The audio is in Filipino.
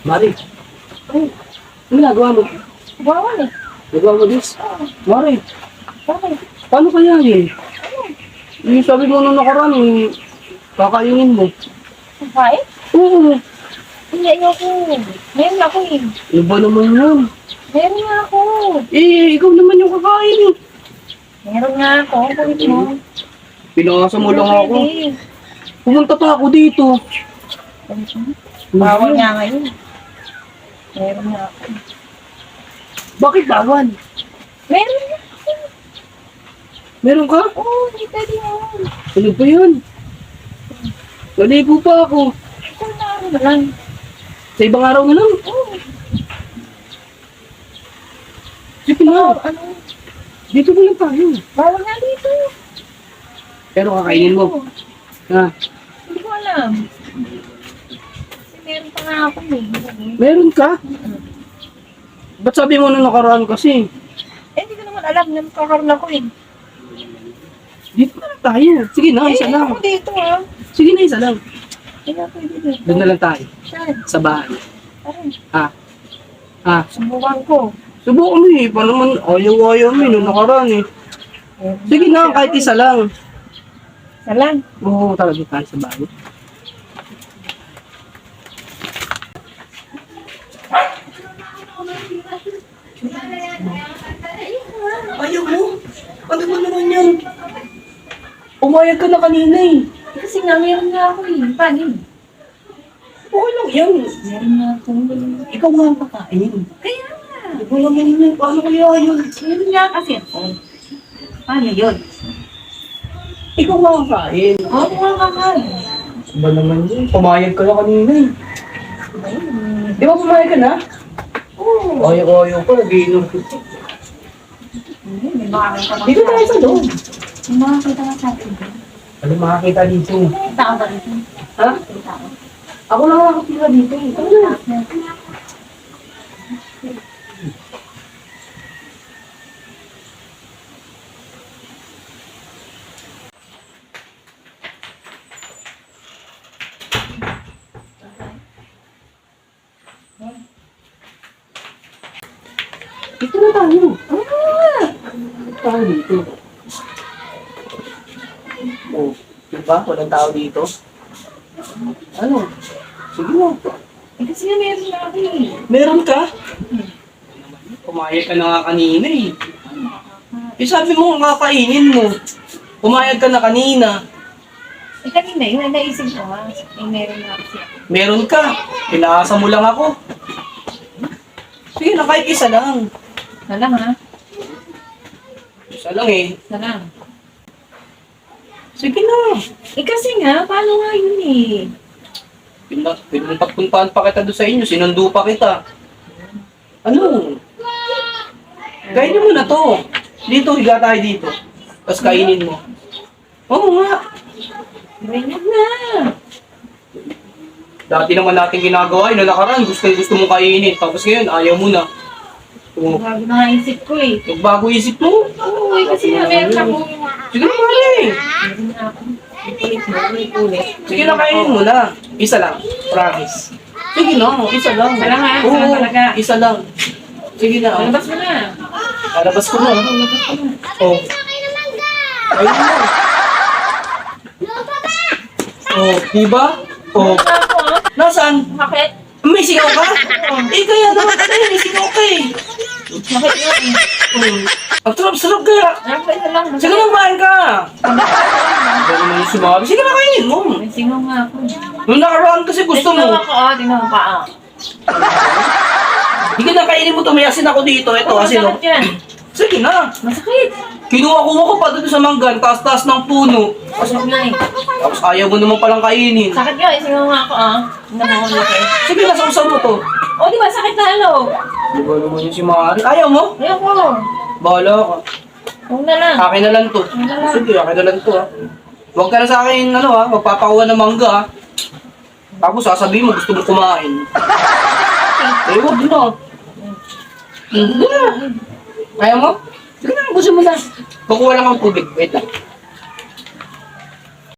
Mari, ay, ano ginagawa mo? Bawal eh. Nagawa mo this? Mari, Bakit? paano kaya yun? Yung sabi mo nung nakaraan, kakainin mo. Bakit? Oo, Hindi ayoko. Meron ako eh. ano ba naman yun? Meron nga ako. Ikaw naman yung kakain eh. Meron nga ako. Kulit mo. Pinasa mo lang ako. Pwede. Pumunta pa ako dito. Bawal nga ngayon. Meron nga ako. Bakit bawal? Meron nga. Meron ka? Oo, hindi pwede yun. Ano ba yun? Naligo pa ako. Kung naano na lang. Sa ibang araw na lang. Oo. Sige na. Ano? Dito mo lang tayo. Bawal nga dito. Pero kakainin mo. Ha? Hindi ko alam. Kasi meron pa nga ako eh. Meron ka? Ba't sabi mo nung nakaraan kasi? Eh, hindi ko naman alam na magkakaroon ako eh. Dito na lang tayo. Sige na, isa lang. Ako dito ah. Sige na, isa lang. Hindi na pwede dito. Doon na lang tayo. Saan? Sa bahay. Ay, Subukan ko. Subukan mo eh. Paano naman ayaw-ayaw mo eh. Nung nakaraan eh. Sige na, kahit isa lang. Salang. Oo, talaga tayo sa bahay. Ayaw mo? Ano ba naman yan? Umayag ka na kanina eh. Kasi nga, meron nga ako eh. Paano yun? Okay lang yan. Meron nga ako. Ikaw nga ang kakain. Kaya nga. Ikaw naman yun. Paano kaya yun? Meron nga kasi ako. Paano yun? Ikaw nga ang kain. Ako nga kakain. Ba naman yun? Pumayag ka na kanina eh. Di ba pumayag ka na? Oo. Ayaw-ayaw ka. Nag-iinom ka. Hindi, may makakita ka. Dito tayo sa loob. May makakita ka sa akin. Ano makakita dito? Tao ba dito? Ha? Tao. Ako lang nakakapila dito eh. Ano na? Dito na tayo. Dito tayo dito. Oh, diba? Walang tao dito. Ano? Sige mo. Eh kasi nga meron nga ako eh. Meron ka? Pumayag ka na nga kanina eh. Eh sabi mo, kakainin mo. Pumayag ka na kanina. Eh kanina yun, naisip ko ha. Eh meron nga kasi ako. Meron ka. Pinaasa mo lang ako. Sige na, kahit isa lang. Salang ha? Isa lang eh. Salang. Sige na. Eh kasi nga, paano nga yun eh? Pinunta-puntaan pa kita doon sa inyo. Sinundo pa kita. Ano? Kainin mo na to. Dito, higa tayo dito. Tapos kainin mo. Oo nga. Ganyan na. Dati naman natin ginagawa, yun na nakaraan, gusto mong kainin. Tapos ngayon, ayaw mo na. Oo. Bago na nga isip ko eh. Nagbago isip mo? Oo eh, kasi nga meron ako. Sige na, pare. Meron nga ako. Ulit mo, ulit. Sige na, kainin mo na. Isa lang. Promise. Sige na, isa lang. Isa lang ha? Isa Oo, lang talaga? isa lang. Sige na. Malabas mo na. Palabas ko na. Oh. Ayun na. Oh, diba? Oh. Meron nga ako ah. Nasaan? Bakit? May singaw ka? Eh, kaya naman ka may singaw ka eh. Bakit yun? Ang sarap-sarap kaya. Alam ko isa lang. Sige na, kumain ka. Ano naman yung sumabi? Sige na, kainin mo. May singaw nga ako. Nung nakaraan kasi gusto May singaw mo. ako ah. Tingnan mo pa ah. Sige na, kainin mo to. May asin ako dito. Ito, asin o. Masakit yan. Sige na. Masakit. Kinuha-kuha ko pa doon sa manggan. Taas-taas ng puno. Masakit nga eh. Tapos ayaw mo naman palang kainin. Sakit nga eh. Singaw nga ako ah. Tingnan mo ulit eh. Sige na, sausaw mo to. O di ba sakit na ano? Diba naman yung si Mari? Ayaw mo? Ayaw ko. Bahala ka. Huwag na lang. Akin na lang to. na lang. Sige, akin na lang to ha. Huwag ka na sa akin, ano ha, magpapakuha ng mangga ha. Tapos sasabihin mo, gusto mo kumain. Eh, huwag na. Huwag na. Kaya mo? Sige na, gusto mo na. Kukuha lang ang tubig. Wait lang.